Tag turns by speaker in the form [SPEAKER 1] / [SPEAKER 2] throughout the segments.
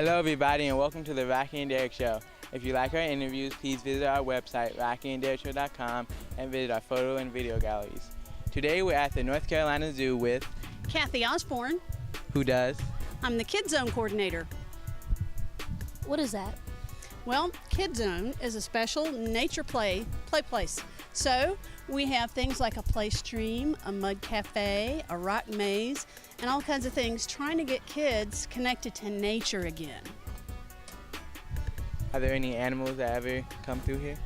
[SPEAKER 1] Hello everybody and welcome to the Rocky and Derrick Show. If you like our interviews, please visit our website, rockyandderrickshow.com, and visit our photo and video galleries. Today we're at the North Carolina Zoo with
[SPEAKER 2] Kathy Osborne.
[SPEAKER 1] Who does?
[SPEAKER 2] I'm the Kid Zone coordinator.
[SPEAKER 3] What is that?
[SPEAKER 2] Well, Kid Zone is a special nature play place. So we have things like a play stream, a mud cafe, a rock maze, and all kinds of things trying to get kids connected to nature again.
[SPEAKER 1] Are there any animals that ever come through here?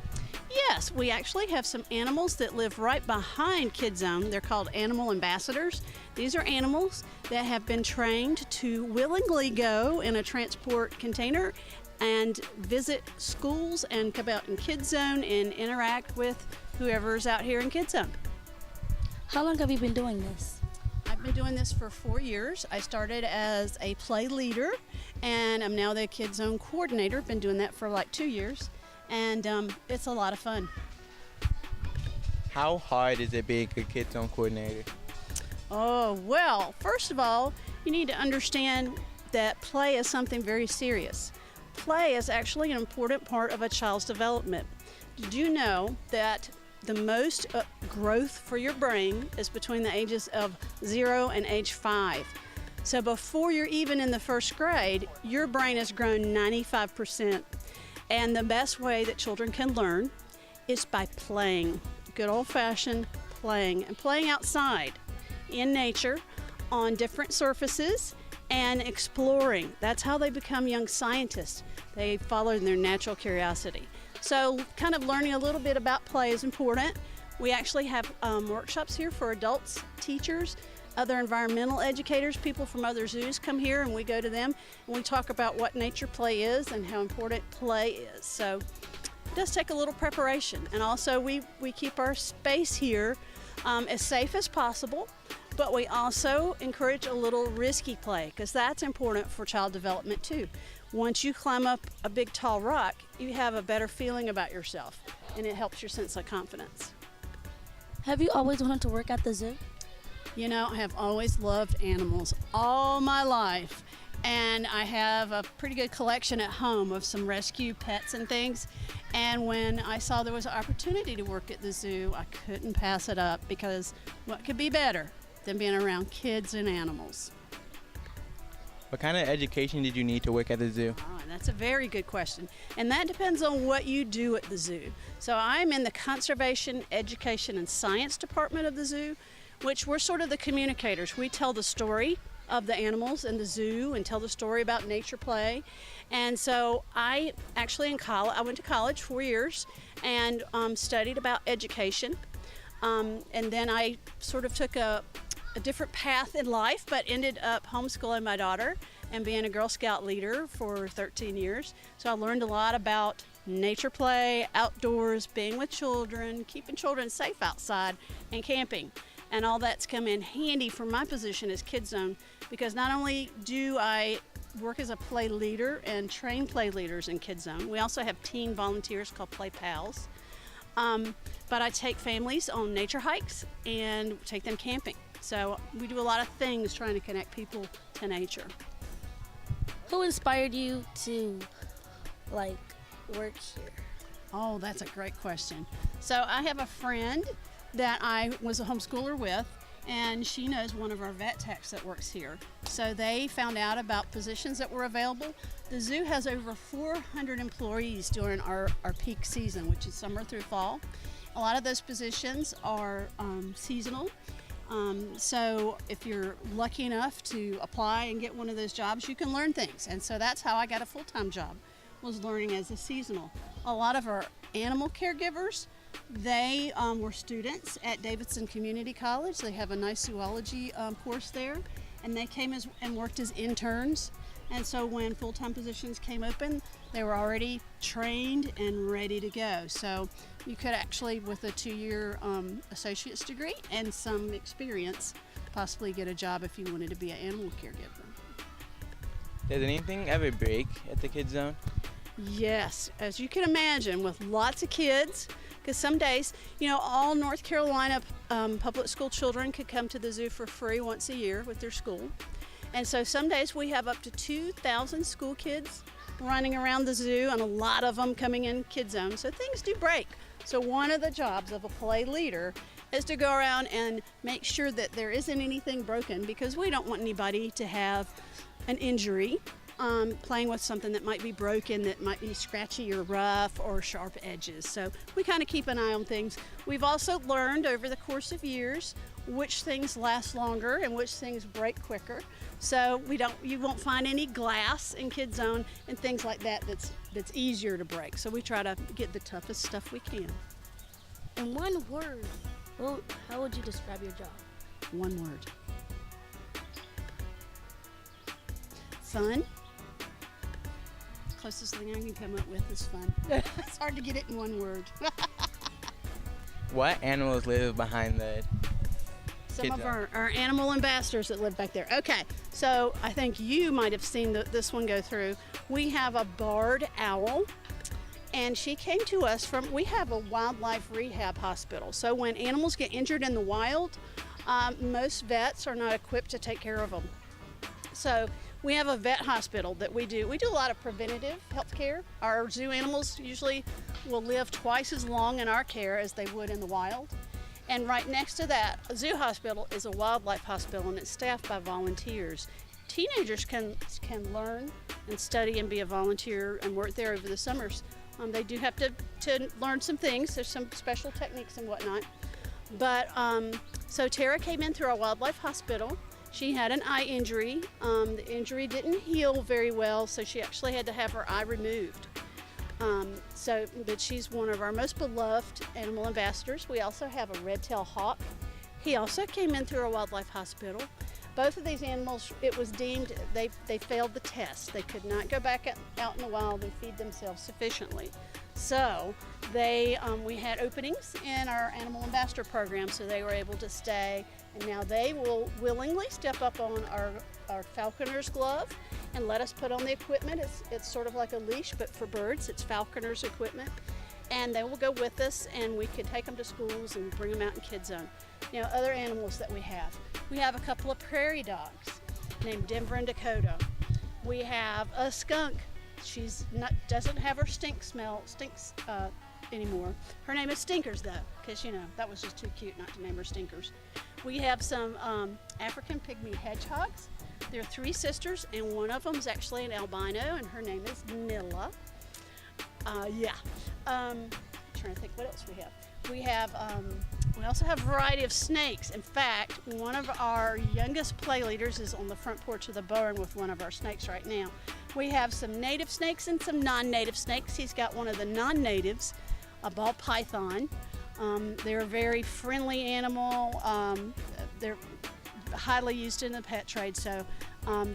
[SPEAKER 2] Yes, we actually have some animals that live right behind Kid Zone. They're called animal ambassadors. These are animals that have been trained to willingly go in a transport container and visit schools and come out in Kid Zone and interact with whoever's out here in Kid Zone.
[SPEAKER 3] How long have you been doing this?
[SPEAKER 2] I've been doing this for 4 years. I started as a play leader and I'm now the Kid Zone coordinator. Been doing that for like 2 years and it's a lot of fun.
[SPEAKER 1] How hard is it being a Kid Zone coordinator?
[SPEAKER 2] Oh, well, first of all, you need to understand that play is something very serious. Play is actually an important part of a child's development. Did you know that the most growth for your brain is between the ages of 0 and age 5? So before you're even in the first grade, your brain has grown 95%. And the best way that children can learn is by playing. Good old-fashioned playing, and playing outside in nature on different surfaces and exploring. That's how they become young scientists. They follow their natural curiosity. So kind of learning a little bit about play is important. We actually have workshops here for adults, teachers, other environmental educators, people from other zoos come here and we go to them and we talk about what nature play is and how important play is. So it does take a little preparation, and also we keep our space here as safe as possible, but we also encourage a little risky play because that's important for child development too. Once you climb up a big tall rock, you have a better feeling about yourself and it helps your sense of confidence.
[SPEAKER 3] Have you always wanted to work at the zoo?
[SPEAKER 2] You know, I have always loved animals all my life, and I have a pretty good collection at home of some rescue pets and things. And when I saw there was an opportunity to work at the zoo, I couldn't pass it up because what could be better than being around kids and animals?
[SPEAKER 1] What kind of education did you need to work at the zoo?
[SPEAKER 2] Oh, that's a very good question. And that depends on what you do at the zoo. So I'm in the Conservation, Education, and Science Department of the zoo, which we're sort of the communicators. We tell the story of the animals in the zoo and tell the story about nature play. And so I actually I went to college 4 years and studied about education. And then I sort of took a different path in life, but ended up homeschooling my daughter and being a Girl Scout leader for 13 years. So I learned a lot about nature play, outdoors, being with children, keeping children safe outside, and camping. And all that's come in handy for my position as Kid Zone, because not only do I work as a play leader and train play leaders in Kid Zone, we also have teen volunteers called Play Pals. But I take families on nature hikes and take them camping. So we do a lot of things trying to connect people to nature.
[SPEAKER 3] Who inspired you to work here?
[SPEAKER 2] Oh, that's a great question. So I have a friend that I was a homeschooler with, and she knows one of our vet techs that works here. So they found out about positions that were available. The zoo has over 400 employees during our peak season, which is summer through fall. A lot of those positions are seasonal. So if you're lucky enough to apply and get one of those jobs, you can learn things. And so that's how I got a full-time job, was learning as a seasonal. A lot of our animal caregivers, they were students at Davidson Community College. They have a nice zoology course there, and they came and worked as interns. And so when full-time positions came open, they were already trained and ready to go. So you could actually, with a 2-year associate's degree and some experience, possibly get a job if you wanted to be an animal caregiver.
[SPEAKER 1] Does anything ever break at the Kid Zone?
[SPEAKER 2] Yes, as you can imagine, with lots of kids, because some days, you know, all North Carolina public school children could come to the zoo for free once a year with their school. And so some days we have up to 2,000 school kids running around the zoo, and a lot of them coming in Kid Zone. So things do break. So one of the jobs of a play leader is to go around and make sure that there isn't anything broken, because we don't want anybody to have an injury playing with something that might be broken, that might be scratchy or rough or sharp edges. So we kind of keep an eye on things. We've also learned over the course of years which things last longer and which things break quicker. So you won't find any glass in Kid Zone and things like that that's easier to break. So we try to get the toughest stuff we can.
[SPEAKER 3] In one word, how would you describe your job?
[SPEAKER 2] One word. Fun. Closest thing I can come up with is fun. It's hard to get it in one word.
[SPEAKER 1] What animals live behind the
[SPEAKER 2] Some
[SPEAKER 1] Kid
[SPEAKER 2] of
[SPEAKER 1] Zone?
[SPEAKER 2] our animal ambassadors that live back there. Okay, so I think you might have seen this one go through. We have a barred owl, and she came to us we have a wildlife rehab hospital. So when animals get injured in the wild, most vets are not equipped to take care of them. So we have a vet hospital that we do. We do a lot of preventative health care. Our zoo animals usually will live twice as long in our care as they would in the wild. And right next to that, a zoo hospital is a wildlife hospital, and it's staffed by volunteers. Teenagers can learn and study and be a volunteer and work there over the summers. They do have to learn some things. There's some special techniques and whatnot. But so Tara came in through our wildlife hospital. She had an eye injury. The injury didn't heal very well, so she actually had to have her eye removed. But she's one of our most beloved animal ambassadors. We also have a red-tailed hawk. He also came in through our wildlife hospital. Both of these animals, it was deemed they failed the test. They could not go back out in the wild and feed themselves sufficiently. So we had openings in our animal ambassador program, so they were able to stay. And now they will willingly step up on our falconer's glove and let us put on the equipment. It's sort of like a leash, but for birds. It's falconer's equipment. And they will go with us, and we can take them to schools and bring them out in Kid Zone. Now, other animals that we have a couple of prairie dogs named Denver and Dakota. We have a skunk. Doesn't have her stinks anymore. Her name is Stinkers, though, because that was just too cute not to name her Stinkers. We have some African pygmy hedgehogs. They're 3 sisters, and one of them is actually an albino, and her name is Milla. Trying to think what else we have. We also have a variety of snakes. In fact, one of our youngest play leaders is on the front porch of the barn with one of our snakes right now. We have some native snakes and some non-native snakes. He's got one of the non-natives, a ball python. They're a very friendly animal. They're highly used in the pet trade, so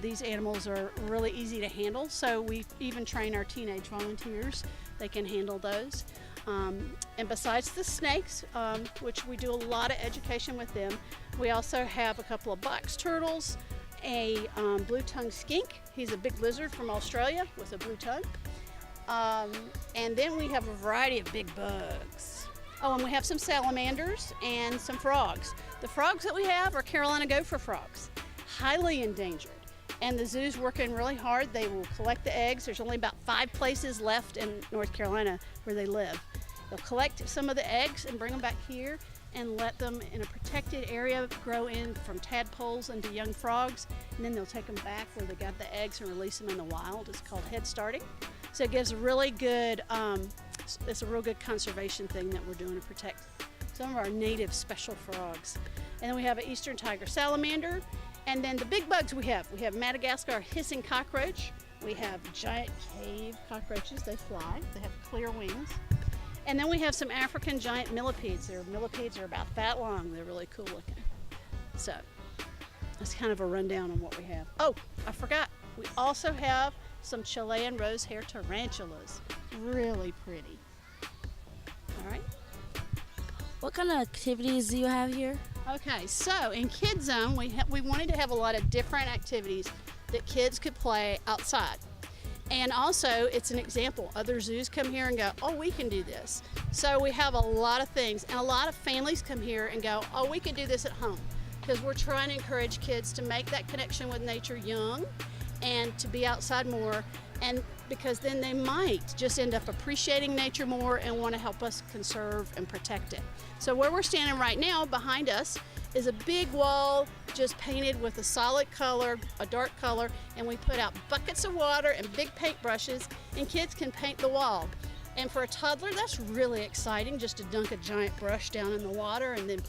[SPEAKER 2] these animals are really easy to handle. So we even train our teenage volunteers. They can handle those. And besides the snakes, which we do a lot of education with them, we also have a couple of box turtles, a blue-tongued skink. He's a big lizard from Australia with a blue tongue. And then we have a variety of big bugs. Oh, and we have some salamanders and some frogs. The frogs that we have are Carolina gopher frogs, highly endangered. And the zoo's working really hard. They will collect the eggs. There's only about 5 places left in North Carolina where they live. They'll collect some of the eggs and bring them back here and let them in a protected area grow in from tadpoles into young frogs. And then they'll take them back where they got the eggs and release them in the wild. It's called head starting. So it gives a really good, it's a real good conservation thing that we're doing to protect some of our native special frogs. And then we have an eastern tiger salamander. And then the big bugs we have Madagascar hissing cockroach. We have giant cave cockroaches. They fly. They have clear wings. And then we have some African giant millipedes. Their millipedes are about that long. They're really cool looking. So that's kind of a rundown on what we have. Oh, I forgot. We also have some Chilean rose hair tarantulas. Really pretty. All right.
[SPEAKER 3] What kind of activities do you have here?
[SPEAKER 2] Okay, so in Kid Zone, we wanted to have a lot of different activities that kids could play outside. And also, it's an example. Other zoos come here and go, oh, we can do this. So we have a lot of things. And a lot of families come here and go, oh, we can do this at home. because we're trying to encourage kids to make that connection with nature young and to be outside more, and because then they might just end up appreciating nature more and want to help us conserve and protect it. So where we're standing right now behind us is a big wall just painted with a solid color, a dark color, and we put out buckets of water and big paintbrushes, and kids can paint the wall. And for a toddler, that's really exciting, just to dunk a giant brush down in the water and then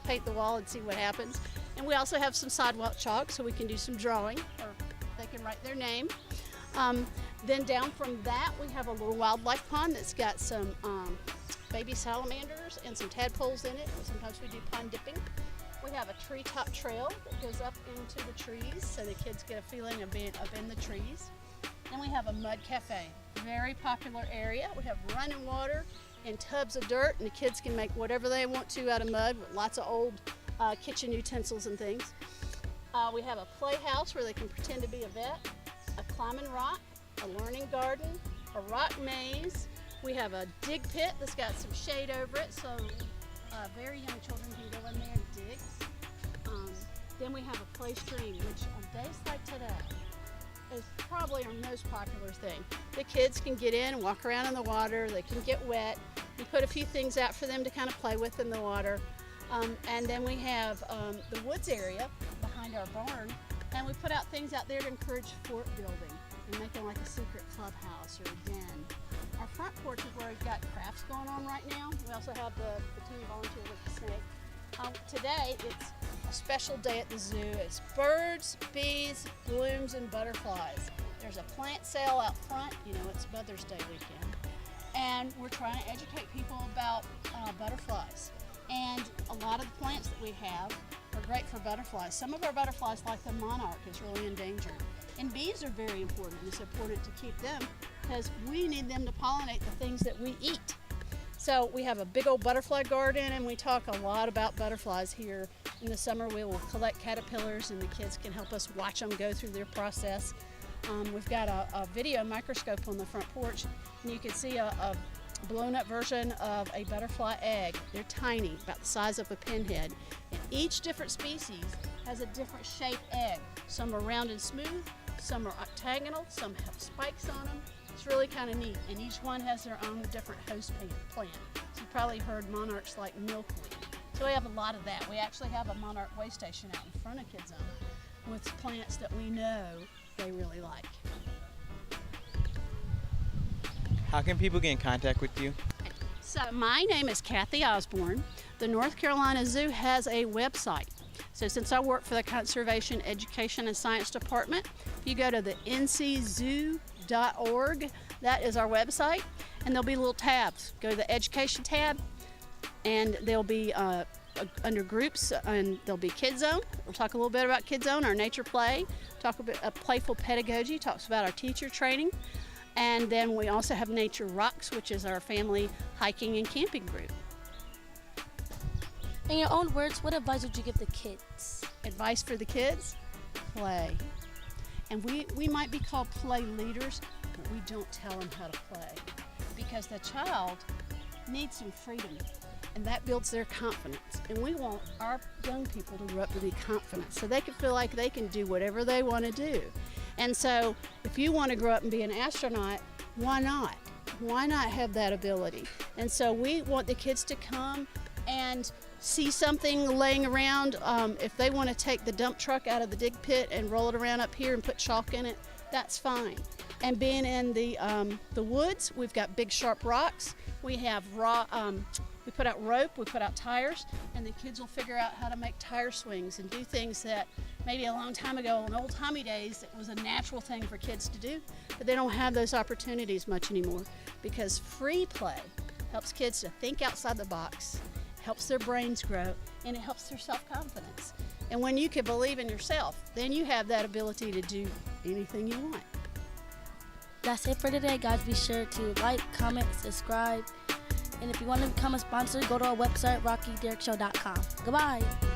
[SPEAKER 2] paint the wall and see what happens. And we also have some sidewalk chalk so we can do some drawing, or they can write their name. Then down from that, we have a little wildlife pond that's got some baby salamanders and some tadpoles in it. Sometimes we do pond dipping. We have a treetop trail that goes up into the trees so the kids get a feeling of being up in the trees. Then we have a mud cafe, very popular area. We have running water and tubs of dirt, and the kids can make whatever they want to out of mud with lots of old kitchen utensils and things. We have a playhouse where they can pretend to be a vet, a climbing rock, a learning garden, a rock maze. We have a dig pit that's got some shade over it, so very young children can go in there and dig. Then we have a play stream, which on days like today is probably our most popular thing. The kids can get in and walk around in the water, they can get wet. We put a few things out for them to kind of play with in the water. And then we have the woods area behind our barn, and we put out things out there to encourage fort building and making like a secret clubhouse or a den. Our front porch is where we've got crafts going on right now. We also have the team volunteer with the snake. Today it's a special day at the zoo. It's birds, bees, blooms, and butterflies. There's a plant sale out front. You know, it's Mother's Day weekend. And we're trying to educate people about butterflies. And a lot of the plants that we have are great for butterflies. Some of our butterflies, like the monarch, is really endangered. And bees are very important. It's important to keep them because we need them to pollinate the things that we eat. So we have a big old butterfly garden, and we talk a lot about butterflies here. In the summer, we will collect caterpillars, and the kids can help us watch them go through their process. We've got a video microscope on the front porch, and you can see a blown up version of a butterfly egg. They're tiny, about the size of a pinhead. And each different species has a different shaped egg. Some are round and smooth, some are octagonal, some have spikes on them. It's really kind of neat, and each one has their own different host plant. So you probably heard monarchs like milkweed. So we have a lot of that. We actually have a monarch way station out in front of Kids Zone with plants that we know they really like.
[SPEAKER 1] How can people get in contact with you?
[SPEAKER 2] So my name is Kathy Osborne. The North Carolina Zoo has a website. So since I work for the Conservation, Education, and Science Department, if you go to the nczoo.org, that is our website, and there'll be little tabs. Go to the Education tab, and there'll be under groups, and there'll be Kids Zone. We'll talk a little bit about Kids Zone, our nature play, talk a bit of playful pedagogy, talks about our teacher training. And then we also have Nature Rocks, which is our family hiking and camping group.
[SPEAKER 3] In your own words, what advice would you give the kids?
[SPEAKER 2] Advice for the kids? Play. And we might be called play leaders, but we don't tell them how to play. Because the child needs some freedom, and that builds their confidence. And we want our young people to grow up to be confident so they can feel like they can do whatever they want to do. And so if you want to grow up and be an astronaut, why not? Why not have that ability? And so we want the kids to come and see something laying around. If they want to take the dump truck out of the dig pit and roll it around up here and put chalk in it, that's fine. And being in the woods, we've got big sharp rocks. We have we put out rope, we put out tires, and the kids will figure out how to make tire swings and do things that maybe a long time ago, in old-timey days, it was a natural thing for kids to do, but they don't have those opportunities much anymore because free play helps kids to think outside the box, helps their brains grow, and it helps their self-confidence. And when you can believe in yourself, then you have that ability to do anything you want.
[SPEAKER 3] That's it for today, guys. Be sure to like, comment, subscribe. And if you want to become a sponsor, go to our website, rockyderrickshow.com. Goodbye.